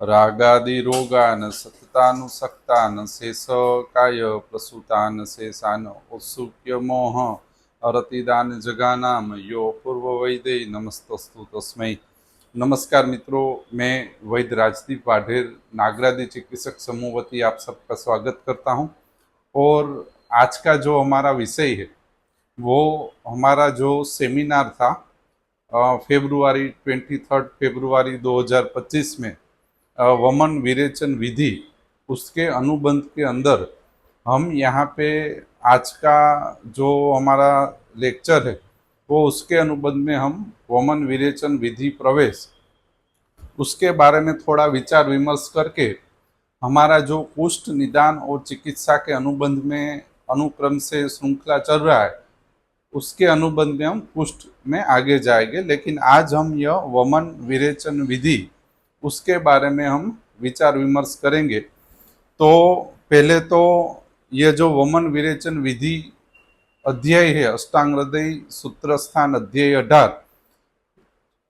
रागादि रोगान सततानुसक्तान शेष काय प्रसूतान शेषान उत्सुक्य मोह अरतिदान जगानाम यो पूर्व वैदे नमस्तस्तु तस्मै। नमस्कार मित्रों, मैं वैद्य राजदीप वाढेर नागरादी चिकित्सक समूह वती आप सबका स्वागत करता हूं। और आज का जो हमारा विषय है वो हमारा जो सेमिनार था फेब्रुआरी 23 फेब्रुआरी 2025 में वमन विरेचन विधि, उसके अनुबंध के अंदर हम यहाँ पे आज का जो हमारा लेक्चर है वो उसके अनुबंध में हम वमन विरेचन विधि प्रवेश उसके बारे में थोड़ा विचार विमर्श करके हमारा जो कुष्ठ निदान और चिकित्सा के अनुबंध में अनुक्रम से श्रृंखला चल रहा है उसके अनुबंध में हम कुष्ठ में आगे जाएंगे। लेकिन आज हम यह वमन विरेचन विधि उसके बारे में हम विचार विमर्श करेंगे। तो पहले तो ये जो वमन विरेचन विधि अध्याय है अष्टांग हृदय सूत्र स्थान अध्याय 18,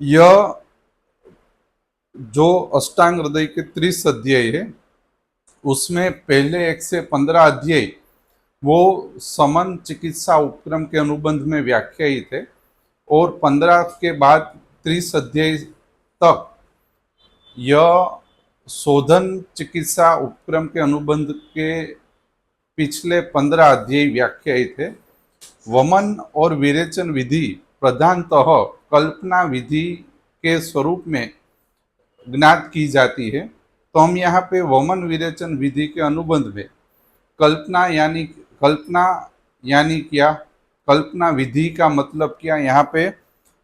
यह जो अष्टांग हृदय के 30 अध्याय है उसमें पहले 1 से 15 अध्याय वो समन चिकित्सा उपक्रम के अनुबंध में व्याख्यायित है और 15 के बाद 30 अध्याय तक यह शोधन चिकित्सा उपक्रम के अनुबंध के पिछले 15 अध्याय व्याख्यायित है। वमन और विरेचन विधि प्रधानतः कल्पना विधि के स्वरूप में ज्ञात की जाती है। तो हम यहाँ पे वमन विरेचन विधि के अनुबंध में कल्पना यानी क्या, कल्पना विधि का मतलब क्या, यहाँ पे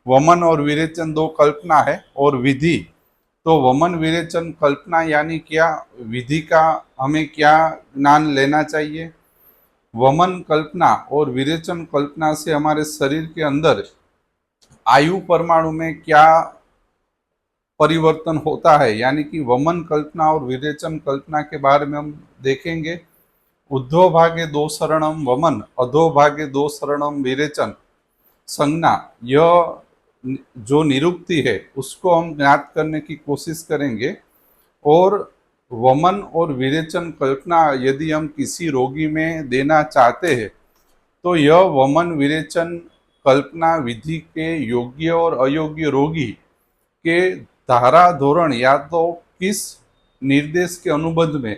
वमन और विरेचन दो कल्पना है और विधि, तो वमन विरेचन कल्पना यानी क्या, विधि का हमें क्या ज्ञान लेना चाहिए। वमन कल्पना और विरेचन कल्पना से हमारे शरीर के अंदर आयु परमाणु में क्या परिवर्तन होता है, यानी कि वमन कल्पना और विरेचन कल्पना के बारे में हम देखेंगे। ऊर्ध्व भागे दो शरणम वमन अधो भागे दो शरणम विरेचन संज्ञा, यह जो निरुक्ति है उसको हम ज्ञात करने की कोशिश करेंगे। और वमन और विरेचन कल्पना यदि हम किसी रोगी में देना चाहते हैं तो यह वमन विरेचन कल्पना विधि के योग्य और अयोग्य रोगी के धारा धोरण या तो किस निर्देश के अनुबंध में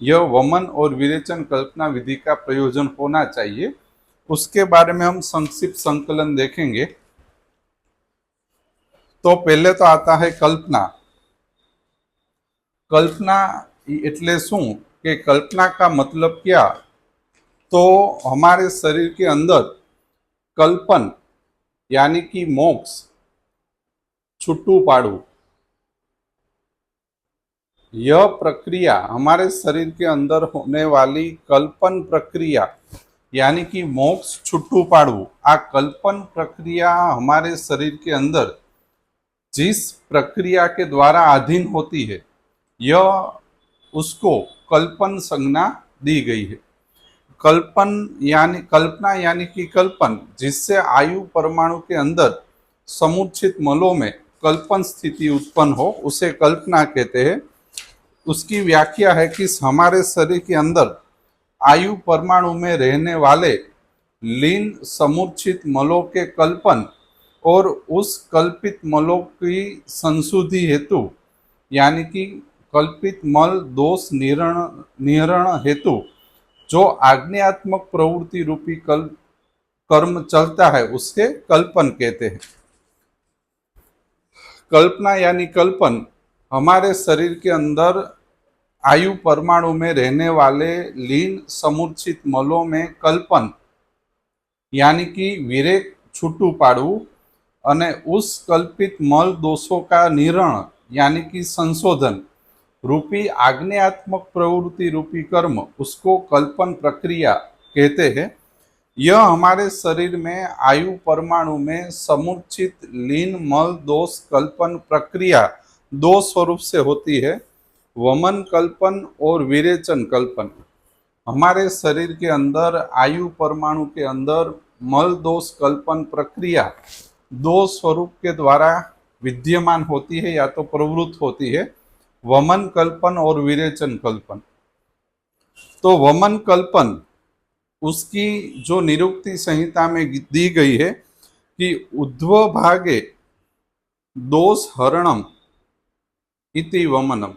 यह वमन और विरेचन कल्पना विधि का प्रयोजन होना चाहिए, उसके बारे में हम संक्षिप्त संकलन देखेंगे। तो पहले तो आता है कल्पना। कल्पना એટલે શું કે कल्पना का मतलब क्या, तो हमारे शरीर के अंदर कल्पन यानी कि मोक्ष छूटू पाड़ू, यह प्रक्रिया हमारे शरीर के अंदर होने वाली कल्पन प्रक्रिया यानी कि मोक्ष छुट्टू पाड़ू, आ कल्पन प्रक्रिया हमारे शरीर के अंदर जिस प्रक्रिया के द्वारा अधीन होती है यह उसको कल्पन संज्ञा दी गई है। कल्पना यानी कि कल्पन, जिससे आयु परमाणु के अंदर समुचित मलों में कल्पन स्थिति उत्पन्न हो उसे कल्पना कहते हैं। उसकी व्याख्या है कि हमारे शरीर के अंदर आयु परमाणु में रहने वाले लीन समुचित मलों के कल्पन और उस कल्पित मलों की संशुद्धि हेतु यानी कि कल्पित मल दोष निहरण हेतु जो आग्नेयात्मक प्रवृत्ति रूपी कर्म चलता है उसके कल्पन कहते हैं। कल्पना यानी कल्पन हमारे शरीर के अंदर आयु परमाणु में रहने वाले लीन समुचित मलों में कल्पन यानी कि विरेक छूटू पाड़ू अने उस कल्पित मल दोषों का निरण यानी कि संशोधन रूपी आग्नेयात्मक प्रवृत्ति रूपी कर्म, उसको कल्पन प्रक्रिया कहते हैं। यह हमारे शरीर में आयु परमाणु में समुचित लीन मल दोष कल्पन प्रक्रिया दो स्वरूप से होती है, वमन कल्पन और विरेचन कल्पन। हमारे शरीर के अंदर आयु परमाणु के अंदर मल दोष कल्पन प्रक्रिया दो स्वरूप के द्वारा विद्यमान होती है या तो प्रवृत्त होती है। वमन कल्पन और विरेचन कल्पन। तो वमन कल्पन उसकी जो निरुक्ति संहिता में दी गई है कि उद्ध्व भागे दोष हरणम इति वमनम।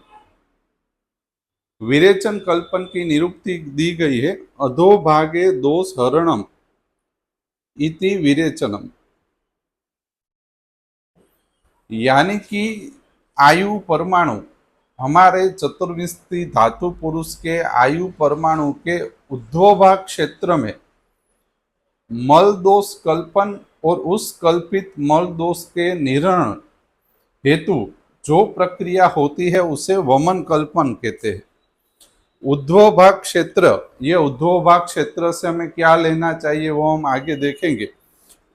विरेचन कल्पन की निरुक्ति दी गई है अधोभागे दोष हरणम इति विरेचनम, यानी कि आयु परमाणु, हमारे चतुर्विंशति धातु पुरुष के आयु परमाणु के उद्भवभाग क्षेत्र में मल दोष कल्पन और उस कल्पित मल दोष के निरण हेतु जो प्रक्रिया होती है उसे वमन कल्पन कहते हैं। उद्भव भाग क्षेत्र, ये उद्भव भाग क्षेत्र से हमें क्या लेना चाहिए वो हम आगे देखेंगे।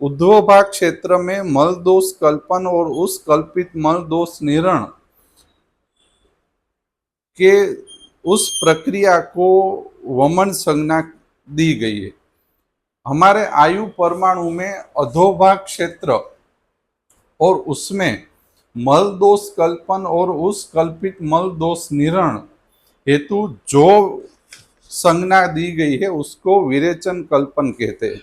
उद्भव भाग क्षेत्र में मल दोष कल्पन और उस कल्पित मल दोष निरण के उस प्रक्रिया को वमन संज्ञा दी गई है। हमारे आयु परमाणु में अधोभाग क्षेत्र और उसमें मल दोष कल्पन और उस कल्पित मल दोष निरण हेतु जो संज्ञा दी गई है उसको विरेचन कल्पन कहते हैं।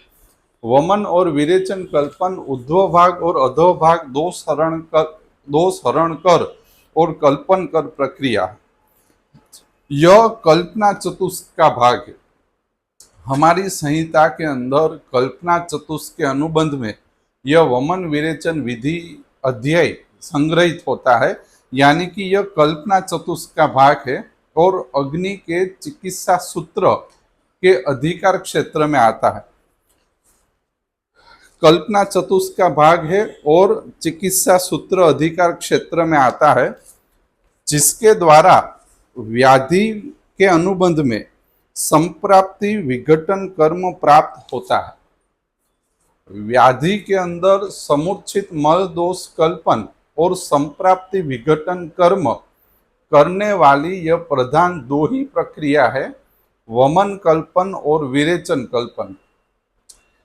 वमन और विरेचन कल्पन उद्भव भाग और अधो भाग दोष हरण कर और कल्पन कर प्रक्रिया, यह कल्पना चतुष्क का भाग है। हमारी संहिता के अंदर कल्पना चतुष्क के अनुबंध में यह वमन विरेचन विधि अध्याय संग्रहित होता है, यानी कि यह कल्पना चतुष्क का भाग है और अग्नि के चिकित्सा सूत्र के अधिकार क्षेत्र में आता है। कल्पना चतुष्क का भाग है और चिकित्सा सूत्र अधिकार क्षेत्र में आता है, जिसके द्वारा व्याधि के अनुबंध में संप्राप्ति विघटन कर्म प्राप्त होता है। व्याधि के अंदर समुचित मल दोष कल्पन और संप्राप्ति विघटन कर्म करने वाली यह प्रधान दो ही प्रक्रिया है, वमन कल्पन और विरेचन कल्पन।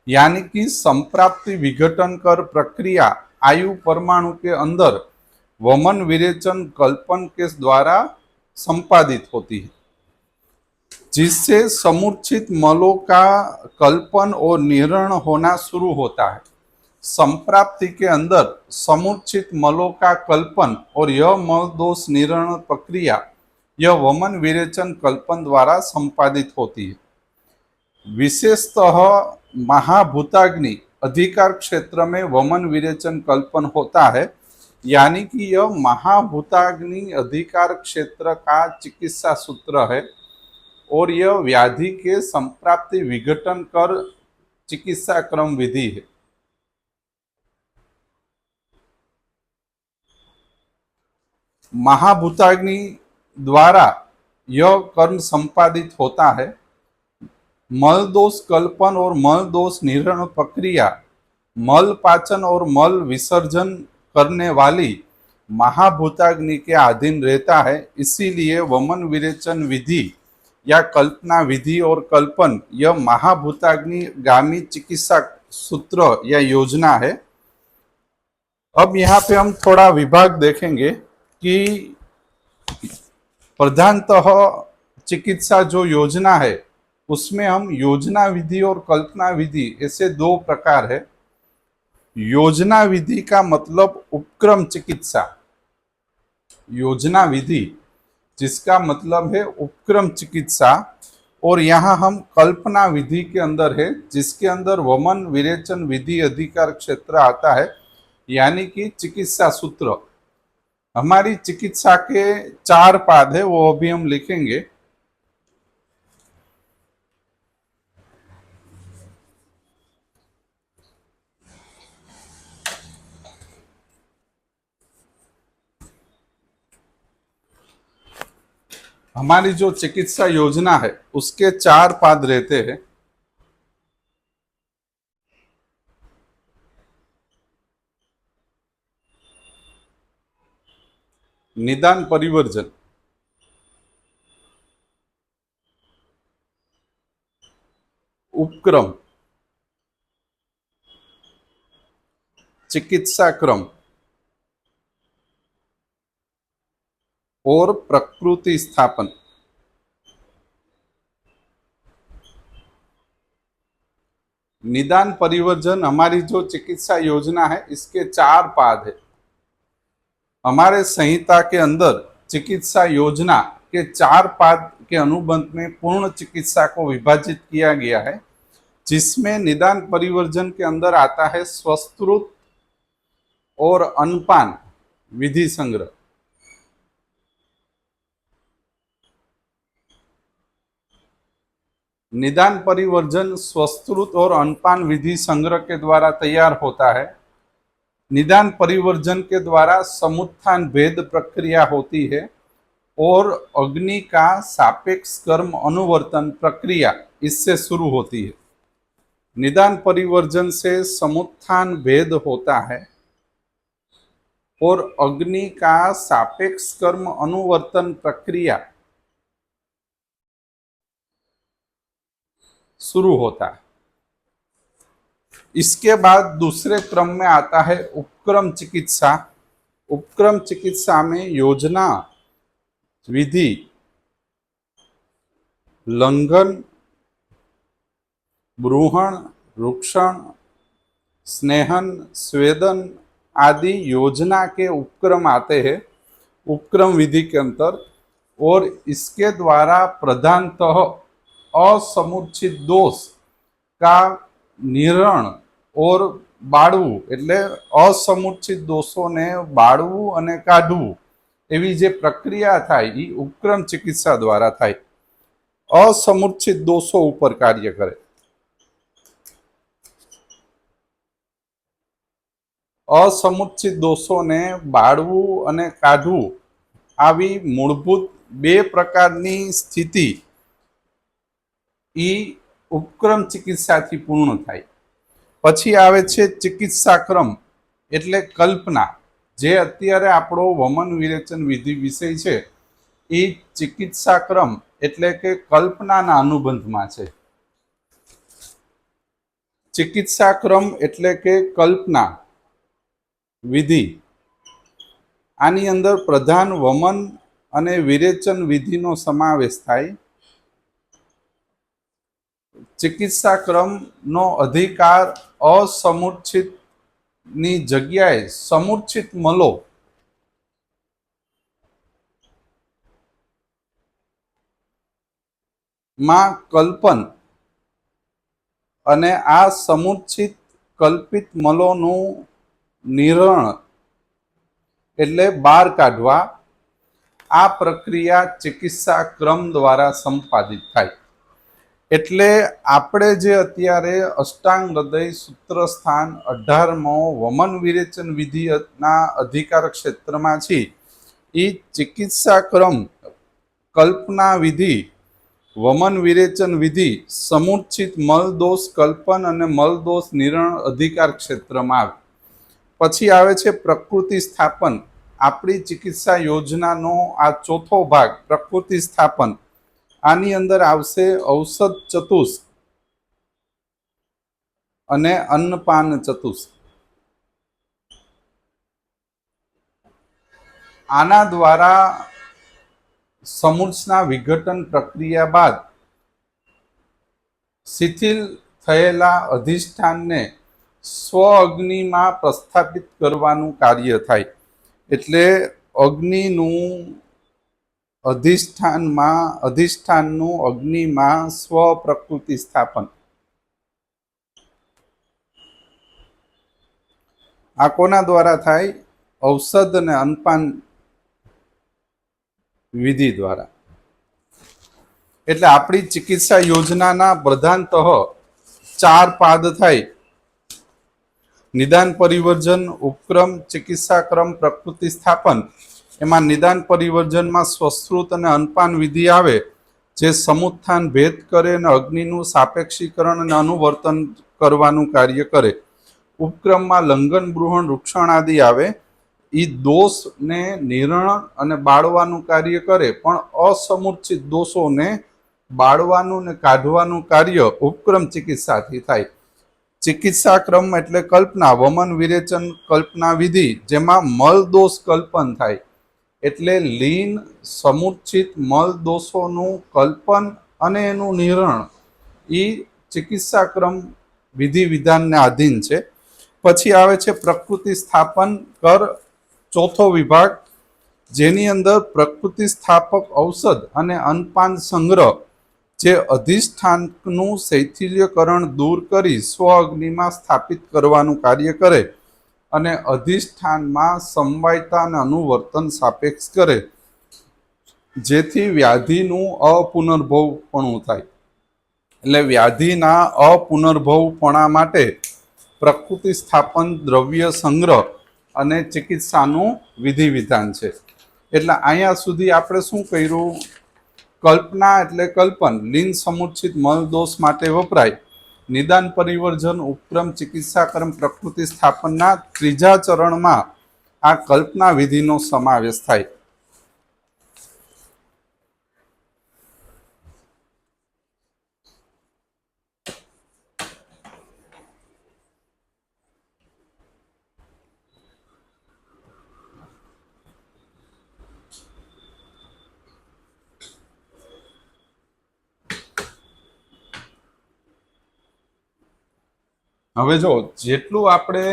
यानी कि संप्राप्ति विघटन कर प्रक्रिया आयु परमाणु के अंदर वमन विरेचन कल्पन के द्वारा संपादित होती है, जिससे समुचित मलों का कल्पन और निरण होना शुरू होता है। संप्राप्ति के अंदर समुचित मलों का कल्पन और यह मल दोष निरण प्रक्रिया यह वमन विरेचन कल्पन द्वारा संपादित होती है। विशेषतः महाभूताग्नि अधिकार क्षेत्र में वमन विरेचन कल्पन होता है, यानी कि यह महाभूताग्नि अधिकार क्षेत्र का चिकित्सा सूत्र है और यह व्याधि के संप्राप्ति विघटन कर चिकित्सा क्रम विधि है। महाभूताग्नि द्वारा यह कर्म संपादित होता है। मल दोष कल्पन और मल दोष निरण प्रक्रिया मल पाचन और मल विसर्जन करने वाली महाभूताग्नि के अधीन रहता है। इसीलिए वमन विरेचन विधि या कल्पना विधि और कल्पन यह महाभूताग्नि गामी चिकित्सा सूत्र या योजना है। अब यहाँ पे हम थोड़ा विभाग देखेंगे कि प्रधानतः चिकित्सा जो योजना है उसमें हम योजना विधि और कल्पना विधि ऐसे दो प्रकार है। योजना विधि का मतलब उपक्रम चिकित्सा, योजना विधि जिसका मतलब है उपक्रम चिकित्सा, और यहाँ हम कल्पना विधि के अंदर है जिसके अंदर वमन विरेचन विधि अधिकार क्षेत्र आता है, यानी कि चिकित्सा सूत्र। हमारी चिकित्सा के चार पाद है वो अभी हम लिखेंगे। हमारी जो चिकित्सा योजना है उसके चार पाद रहते हैं। निदान परिवर्जन, उपक्रम, चिकित्सा क्रम और प्रकृति स्थापन। निदान परिवर्जन हमारी जो चिकित्सा योजना है इसके 4 पाद है। हमारे संहिता के अंदर चिकित्सा योजना के 4 पाद के अनुबंध में पूर्ण चिकित्सा को विभाजित किया गया है, जिसमें निदान परिवर्जन के अंदर आता है स्वस्त्रुत और अनपान विधि संग्रह। निदान परिवर्जन स्वस्त्रुत और अनपान विधि संग्रह के द्वारा तैयार होता है। निदान परिवर्जन के द्वारा समुत्थान भेद प्रक्रिया होती है और अग्नि का सापेक्ष कर्म अनुवर्तन प्रक्रिया इससे शुरू होती है। निदान परिवर्जन से समुत्थान भेद होता है और अग्नि का सापेक्ष कर्म अनुवर्तन प्रक्रिया शुरू होता है। इसके बाद दूसरे क्रम में आता है उपक्रम चिकित्सा। उपक्रम चिकित्सा में योजना, विधि, लंघन, ब्रूहण, रुक्षण, स्नेहन, स्वेदन आदि योजना के उपक्रम आते हैं उपक्रम विधि के अंतर, और इसके द्वारा प्रधानतः असमुचित दोष का નિર્ણય और બાળવું એટલે અસમુચિત દોષોને બાળવું અને કાઢવું એવી જે પ્રક્રિયા થાય એ ઉપક્રમ ચિકિત્સા દ્વારા થાય, અસમુચિત દોષો ઉપર કાર્ય કરે। અસમુચિત દોષોને બાળવું અને કાઢવું આવી મૂળભૂત બે પ્રકારની સ્થિતિ એ उपक्रम चिकित्सा थी पूर्ण थाय। पछी आवे छे चिकित्सा क्रम एटले कल्पना, जे अत्यारे आपणो वमन विरेचन विधि विषय छे ए चिकित्सा क्रम एटले के कल्पनाना अनुबंधमां छे। चिकित्सा क्रम एटले के कल्पना विधि, आनी अंदर प्रधान वमन अने विरेचन विधिनो समावेश थाय। चिकित्सा क्रम नो अधिकार असमूर्छित नी जग्याए समूर्छित मलो मां कल्पन अने आ समूर्छित कल्पित मलोनु निरण एटले बार काढवा, आ प्रक्रिया चिकित्सा क्रम द्वारा संपादित थाय। એટલે આપણે જે અત્યારે અષ્ટાંગ હૃદય સૂત્રસ્થાન 18મો વમન વિરેચન વિધિના અધિકાર ક્ષેત્રમાં છે, એ ચિકિત્સા ક્રમ, કલ્પના વિધિ, વમન વિરેચન વિધિ, સમૂર્છિત મલદોષ કલ્પન અને મલદોષ નિર્ણય અધિકાર ક્ષેત્રમાં આવે। પછી આવે છે પ્રકૃતિ સ્થાપન। આપણી चिकित्सा યોજનાનો આ ચોથો ભાગ પ્રકૃતિ સ્થાપન। आनी अंदर आवशे औषध चतुष्क अने अन्नपान चतुष्क। आना द्वारा समूर्छना विघटन प्रक्रिया बाद शिथिल थयेला अधिष्ठान ने स्व अग्नि में प्रस्थापित करवानुं कार्य थाय। एटले अग्निनुं अधिष्ठाननु अग्नि में स्व प्रकृति स्थापन। आ कोना द्वारा थाय? औषध ने अन्नपान विधि द्वारा। एटले आपणी चिकित्सा योजनाना प्रधानतः 4 पाद थाय। निदान परिवर्जन, उपक्रम चिकित्सा क्रम, प्रकृति स्थापन। एमां निदान परिवर्जन में स्वस्त्रुत अने अन्नपान विधि आवे, जे समुत्थान भेद करे अने अग्निनुं सापेक्षीकरण अने अनुवर्तन करवानुं कार्य करे। उपक्रम में लंघन, ब्रूहण, रुक्षण आदि आवे, ई दोष ने निर्ण अने बाळवानुं कार्य करे, पण असमूर्छित दोषोने बाळवानुं ने काढवानुं कार्य उपक्रम चिकित्साथी थाय। चिकित्सा क्रम एटले कल्पना, वमन विरेचन कल्पना विधि, जेमां मल दोष कल्पन थाय। એટલે લીન સમુચ્ચિત મલ દોષોનું કલ્પન અને એનું નિર્ણય એ ચિકિત્સાક્રમ વિધિ વિધાનને આધીન છે. પછી આવે છે પ્રકૃતિ સ્થાપન કર, ચોથો વિભાગ, જેની અંદર પ્રકૃતિ સ્થાપક ઔષધ અને અન્નપાન સંગ્રહ જે અધિષ્ઠાનનું શૈથિલ્યકરણ દૂર કરી સ્વ અગ્નિમાં સ્થાપિત કરવાનું કાર્ય કરે અને અધિષ્ઠાનમાં સમવાયતા અને અનુવર્તન સાપેક્ષ કરે, જેથી વ્યાધિનું અપુનર્ભવપણું થાય. એટલે વ્યાધિના અપુનર્ભવપણા માટે પ્રકૃતિ સ્થાપન, દ્રવ્ય સંગ્રહ અને ચિકિત્સાનું વિધિ વિધાન છે. એટલે અહીંયા સુધી આપણે શું કર્યું? કલ્પના એટલે કલ્પન, લીન સમુચ્ચિત મલ દોષ માટે વપરાય. નિદાન પરિવર્જન ઉપક્રમ ચિકિત્સાક્રમ પ્રકૃતિ સ્થાપનના ત્રીજા ચરણમાં આ કલ્પના વિધિનો સમાવેશ થાય. હવે જો જેટલું આપણે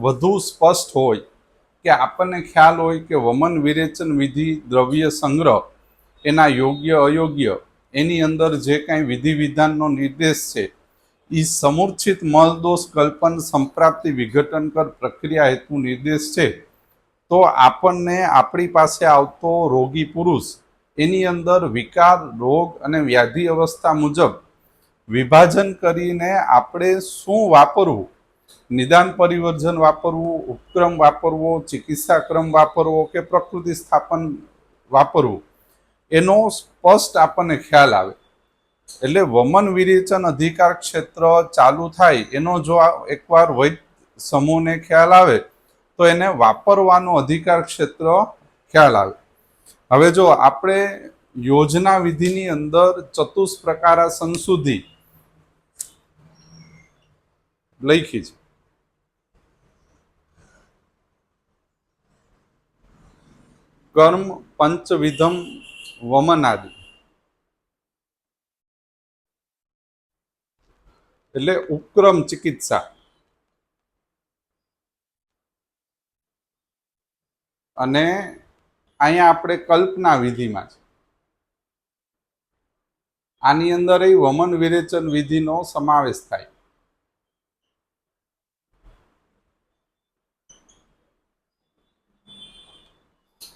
વધુ સ્પષ્ટ હોય કે આપણને ખ્યાલ હોય કે વમન વિરેચન વિધિ, દ્રવ્ય સંગ્રહ, એના યોગ્ય અયોગ્ય, એની અંદર જે કાંઈ વિધિ વિધાનનો નિર્દેશ છે એ સમૂર્છિત મલદોષ કલ્પન સંપ્રાપ્તિ વિઘટનકર પ્રક્રિયા હેતુ નિર્દેશ છે, તો આપણને આપણી પાસે આવતો રોગી પુરુષ એની અંદર વિકાર, રોગ અને વ્યાધિ અવસ્થા મુજબ વિભાજન કરીને આપણે શું વાપરવું, નિદાન પરિવર્જન વાપરવું, ઉપક્રમ વાપરવો, ચિકિત્સાક્રમ વાપરવો કે પ્રકૃતિ સ્થાપન વાપરવું, એનો સ્પષ્ટ આપણને ખ્યાલ આવે. એટલે વમન વિરેચન અધિકાર ક્ષેત્ર ચાલુ થાય એનો જો એકવાર વૈદ સમૂહને ખ્યાલ આવે તો એને વાપરવાનો અધિકાર ક્ષેત્ર ખ્યાલ આવે. હવે જો આપણે યોજના વિધિની અંદર ચતુષ્પ્રકારા સંશુદ્ધિ લખી છે. કર્મ પંચવિધમ વમનાદિ એટલે ઉપક્રમ ચિકિત્સા, અને અહીંયા આપણે કલ્પના વિધિમાં છે. આની અંદર વમન વિરેચન વિધિનો સમાવેશ થાય.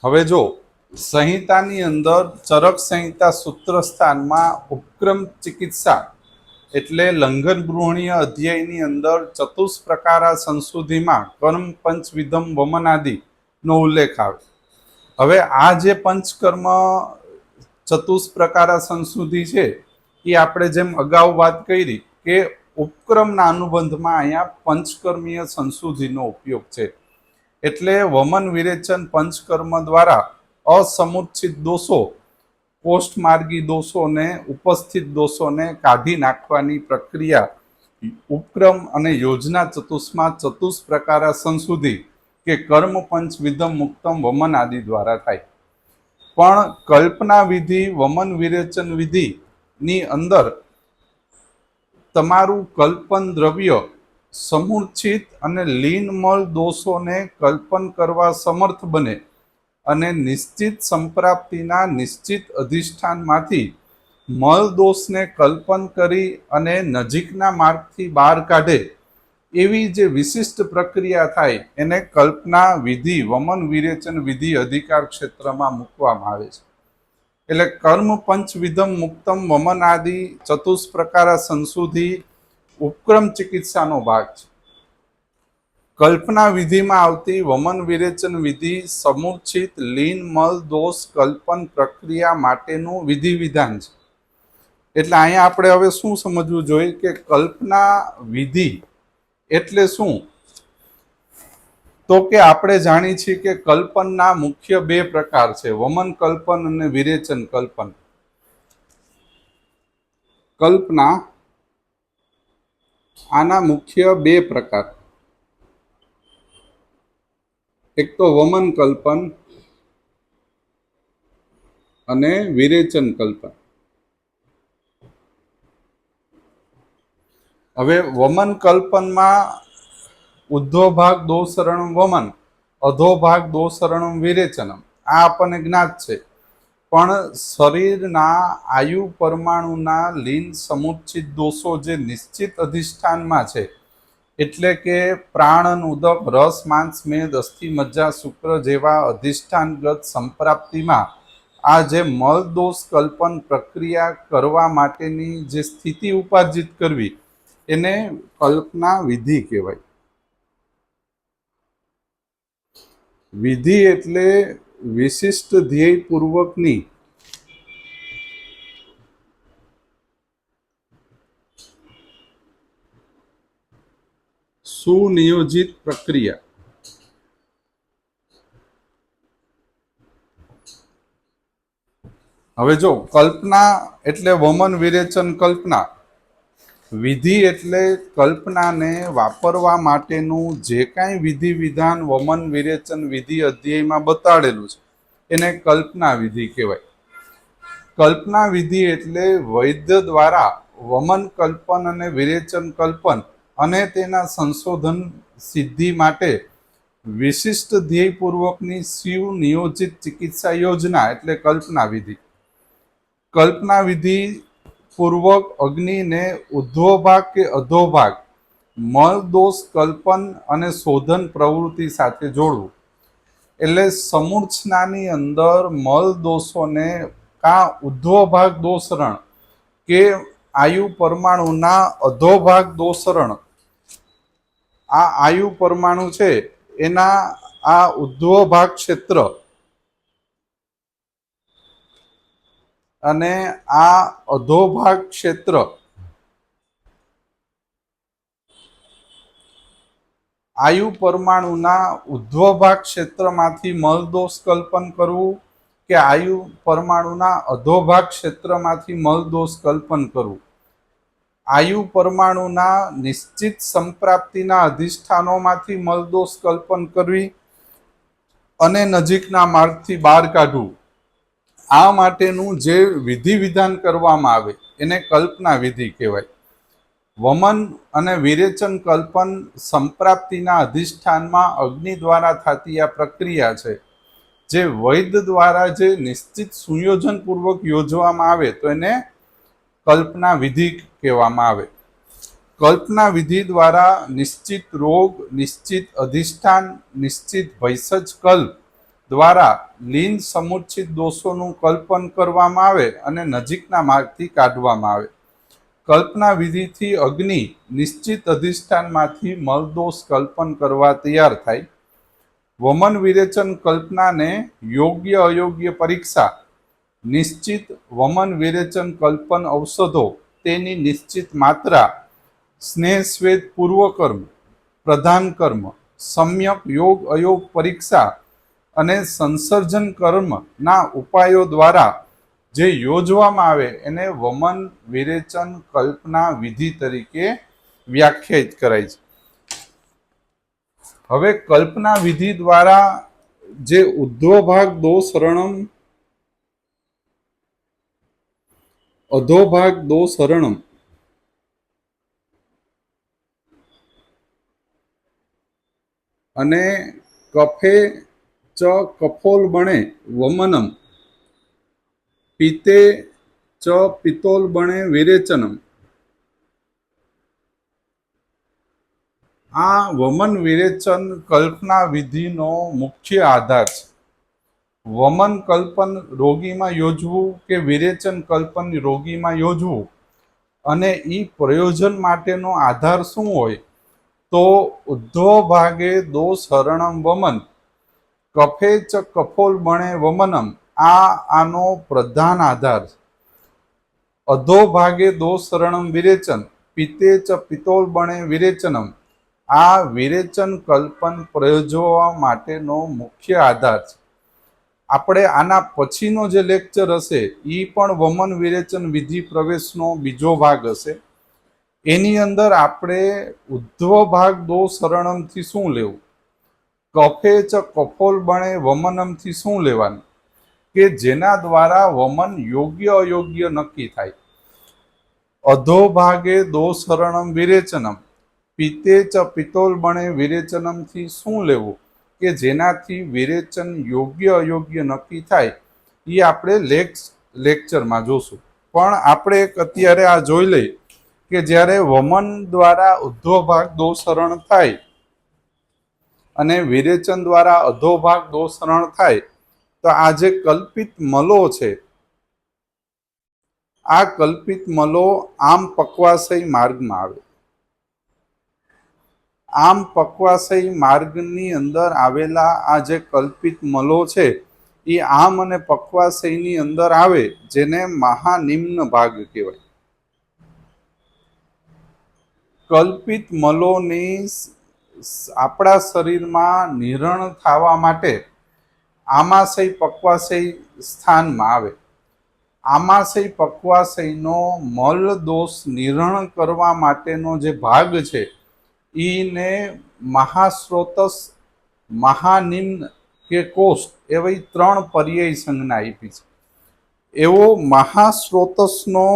હવે જો સંહિતાની અંદર ચરક સંહિતા સૂત્ર સ્થાનમાં ઉપક્રમ ચિકિત્સા એટલે લંઘન ગૃહણીય અધ્યાયની અંદર ચતુષ્પ્રકારા સંશુદ્ધિમાં કર્મ પંચવિધમ વમનાદિ નો ઉલ્લેખ આવે. હવે આ જે પંચકર્મ ચતુષ્પ્રકારા સંશુદ્ધિ છે એ આપણે જેમ અગાઉ વાત કરી કે ઉપક્રમના અનુબંધમાં અહીંયા પંચકર્મીય સંશુદ્ધિનો ઉપયોગ છે. એટલે વમન વિરેચન પંચકર્મ દ્વારા અસમુચ્છિત દોષો, કોષ્ઠમાર્ગી દોષોને, ઉપસ્થિત દોષોને કાઢી નાખવાની પ્રક્રિયા ઉપક્રમ અને યોજના ચતુષ્માં ચતુષ્પ્રકારા સંશુદ્ધિ કે કર્મ પંચવિધમ મુક્તમ વમન આદિ દ્વારા થાય. પણ કલ્પના વિધિ, વમન વિરેચન વિધિની અંદર તમારું કલ્પન દ્રવ્ય સમૂર્છિત અને લીનમલ દોષોને કલ્પન કરવા સમર્થ બને અને નિશ્ચિત સંપ્રાપ્તિના નિશ્ચિત અધિષ્ઠાનમાંથી મલ દોષને કલ્પન કરી અને નજીકના માર્ગથી બહાર કાઢે એવી જે વિશિષ્ટ પ્રક્રિયા થાય એને કલ્પના વિધિ, વમન વિરેચન વિધિ અધિકાર ક્ષેત્રમાં મૂકવામાં આવે છે. એટલે કર્મ પંચવિધમ મુક્તમ વમન આદિ ચતુષ્પ્રકારા સંશુદ્ધિ ઉપક્રમ ચિકિત્સાનો ભાગ છે. કલ્પના વિધિમાં આવતી વમન વિરેચન વિધિ સમૂર્છિત લીન મલ દોષ કલ્પન પ્રક્રિયા માટેનું વિધિ વિધાન છે. એટલે અહીંયા આપણે હવે શું સમજવું જોઈએ કે કલ્પના વિધિ એટલે શું? તો કે આપણે જાણીએ છીએ કે કલ્પનના મુખ્ય બે પ્રકાર છે, વમન કલ્પન અને વિરેચન કલ્પન. કલ્પના આના મુખ્ય બે પ્રકાર, એક તો વમન કલ્પન અને વિરેચન કલ્પન. હવે વમન કલ્પનમાં ઉદ્ધવ ભાગ દોષરણમ વમન, અધો ભાગ દોષરણમ વિરેચનમ, આ આપણને જ્ઞાત છે. પણ શરીરના આયુ પરમાણુના લીન સમુચ્ચિત દોષો જે નિશ્ચિત અધિષ્ઠાનમાં છે, એટલે કે પ્રાણ, ઉદક, રસ, માંસ, મેદ, અસ્થિ, મજ્જા, શુક્ર જેવા અધિષ્ઠાનગત સંપ્રાપ્તિમાં આ જે મળ દોષ કલ્પન પ્રક્રિયા કરવા માટેની જે સ્થિતિ ઉપાર્જિત કરવી એને કલ્પના વિધિ કહેવાય. વિધિ એટલે વિશિષ્ટ ધ્યેય પૂર્વકની સુનિયોજિત પ્રક્રિયા. હવે જો કલ્પના એટલે વમન, વિરેચન, કલ્પના. વિધિ એટલે કલ્પનાને વાપરવા માટેનું જે કાંઈ વિધિ વિધાન વમન, વિરેચન, વિધિ અધ્યાયમાં બતાડેલું છે એને કલ્પના વિધિ કહેવાય. કલ્પના વિધિ એટલે વૈદ્ય દ્વારા વમન કલ્પન અને વિરેચન કલ્પન અને તેના સંશોધન સિદ્ધિ માટે વિશિષ્ટ ધ્યેયપૂર્વકની સુનિયોજિત ચિકિત્સા યોજના એટલે કલ્પના વિધિ. કલ્પના વિધિ પૂર્વક અગ્નિને ઉધ્વભાગ કે અધોભાગ મળ દોષ કલ્પન અને શોધન પ્રવૃત્તિ સાથે જોડવું. એટલે સમૂર્છનાની અંદર મળ દોષોને કાં ઉધ્વભાગ દોષરણ કે આયુ પરમાણુના અધોભાગ દોષરણ, આ આયુ પરમાણુ છે એના આ ઉધ્વભાગ ક્ષેત્ર અને આ અધોભાગ ક્ષેત્ર આયુ પરમાણુના ઉધ્વભાગ ક્ષેત્રમાંથી મલદોષ કલ્પન કરવું કે આયુ પરમાણુના અધોભાગ ક્ષેત્રમાંથી મલદોષ કલ્પન કરવું. આયુ પરમાણુના નિશ્ચિત સંપ્રાપ્તિના અધિષ્ઠાનોમાંથી મલદોષ કલ્પન કરવી અને નજીકના માર્ગથી બહાર કાઢવું. આ માટેનું જે વિધિ વિધાન કરવામાં આવે એને કલ્પના વિધિ કહેવાય. વમન અને વિરેચન કલ્પન સંપ્રાપ્તિના અધિષ્ઠાનમાં અગ્નિ દ્વારા થતી આ પ્રક્રિયા છે, જે વૈદ્ય દ્વારા જે નિશ્ચિત સુયોજનપૂર્વક યોજવામાં આવે તો એને કલ્પના વિધિ કહેવામાં આવે. કલ્પના વિધિ દ્વારા નિશ્ચિત રોગ, નિશ્ચિત અધિષ્ઠાન, નિશ્ચિત ભૈષજ કલ્પ દ્વારા લીન સમુચ્ચિત દોષોનું કલ્પન કરવામાં આવે અને નજીકના માર્ગથી કાઢવામાં આવે. કલ્પના વિધિથી અગ્નિ નિશ્ચિત અધિષ્ઠાનમાંથી મલદોષ કલ્પન કરવા તૈયાર થાય. વમન વિરેચન કલ્પનાને યોગ્ય અયોગ્ય પરીક્ષા, નિશ્ચિત વમન વિરેચન કલ્પન ઔષધો, તેની નિશ્ચિત માત્રા, સ્નેહ સ્વેદ પૂર્વકર્મ, પ્રધાન કર્મ, સમ્યક યોગ અયોગ પરીક્ષા અને સંસર્જન કર્મના ઉપાયો દ્વારા જે યોજવામાં આવે એને વમન વિરેચન કલ્પના વિધિ તરીકે વ્યાખ્યાયિત કરાય છે. હવે કલ્પના વિધિ દ્વારા જે ઉધ્વભાગ દોષરણમ, અધોભાગ દોષરણમ અને કફે ચ કફોલ બણે વમનમ, પિત્તે ચ પિત્તોલ બણે વિરેચનમ. આ વમન વિરેચન કલ્પના વિધિનો મુખ્ય આધાર છે. વમન કલ્પન રોગીમાં યોજવું કે વિરેચન કલ્પન રોગીમાં યોજવું અને એ પ્રયોજન માટેનો આધાર શું હોય તો ઉદ્ધવ ભાગે દોષ હરણમ વમન, કફે ચ કફોલ બણે વમનમ, આનો પ્રધાન આધાર. અધો ભાગે દોષ હરણમ વિરેચન, પિત્તે ચ પિત્તોલ બણે વિરેચનમ, આ વિરેચન કલ્પન પ્રયોજવા માટેનો મુખ્ય આધાર છે. આપણે આના પછીનો જે લેક્ચર હશે એ પણ વમન વિરેચન વિધિ પ્રવેશનો બીજો ભાગ હશે. એની અંદર આપણે ઉદ્ધવ ભાગ દોષ હરણમથી શું લેવું, કફે ચ કફોલ બણે વમનમથી શું લેવાનું, કે જેના દ્વારા વમન યોગ્ય અયોગ્ય નક્કી થાય. અધોભાગે દોષહરણમ વિરેચનમ, પિતે ચ પિત્તોલ બણે વિરેચનમ થી શું લેવું કે જેનાથી વિરેચન યોગ્ય અયોગ્ય નક્કી થાય. એ આપણે લેક્ચરમાં જોશું. પણ આપણે એક અત્યારે આ જોઈ લઈએ કે જ્યારે વમન દ્વારા ઉદ્ધોભાગ દોષહરણ થાય અને વિરેચન દ્વારા અધોભાગ દોષહરણ થાય, તો આ જે કલ્પિત મલો છે, આ કલ્પિત મલો આમ પક્વાશય માર્ગમાં આવે. આમ પક્વાશય માર્ગની અંદર આવેલા આ જે કલ્પિત મલો છે, એ આમ અને પક્વાશયની અંદર આવે, જેને મહાનિમ્ન ભાગ કહેવાય. કલ્પિત મલોની આપણા શરીરમાં નિરણ થવા માટે આમાશય પક્વાશય સ્થાનમાં આવે. આમાશય પક્વાશયનો મલ દોષ નિરણ કરવા માટેનો જે ભાગ છે, એને મહાસ્રોતસ, મહાનિમ્ન કે કોષ્ઠ એવી 3 પર્યાય સંજ્ઞા આપી છે. એવો મહાસ્રોતસનો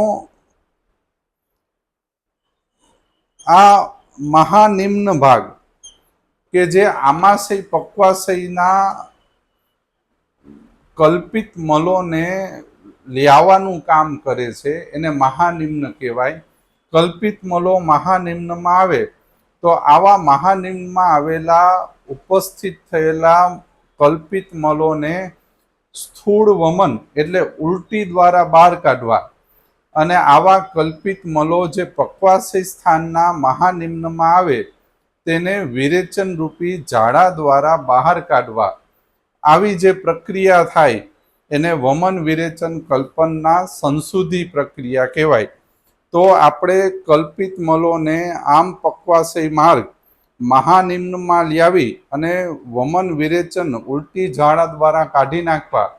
આ મહાનિમ્ન ભાગ કે જે આમાશય પક્વાશયના કલ્પિત મલોને લાવવાનું કામ કરે છે, એને મહાનિમ્ન કહેવાય. કલ્પિત મલો મહાનિમ્નમાં આવે તો આવા મહાનિમ્નમાં આવેલા ઉપસ્થિત થયેલા કલ્પિત મલોને સ્થૂળ વમન એટલે ઉલટી દ્વારા બહાર કાઢવા, અને આવા કલ્પિત મલો જે પક્વાશય સ્થાનના મહાનિમ્નમાં આવે તેને વિરેચન રૂપી ઝાડા દ્વારા બહાર કાઢવા. આવી જે પ્રક્રિયા થાય એને વમન વિરેચન કલ્પનના સંશુદ્ધિ પ્રક્રિયા કહેવાય. તો આપણે કલ્પિત મલોને આમ પક્વાશય માર્ગ મહાનિમ્નમાં લાવી અને વમન વિરેચન ઉલટી ઝાડા દ્વારા કાઢી નાખવા,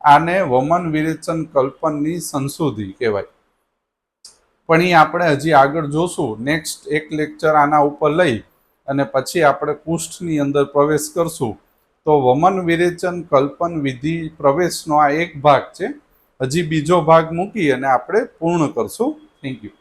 આને વમન વિરેચન કલ્પનની સંશુદ્ધિ કહેવાય. પણ એ આપણે હજી આગળ જોશું. નેક્સ્ટ એક લેક્ચર આના ઉપર લઈ અને પછી આપણે કુષ્ઠની અંદર પ્રવેશ કરશું. તો વમન વિરેચન કલ્પન વિધિ પ્રવેશનો આ એક ભાગ છે. હજી બીજો ભાગ મૂકી અને આપણે પૂર્ણ કરશું. Thank you.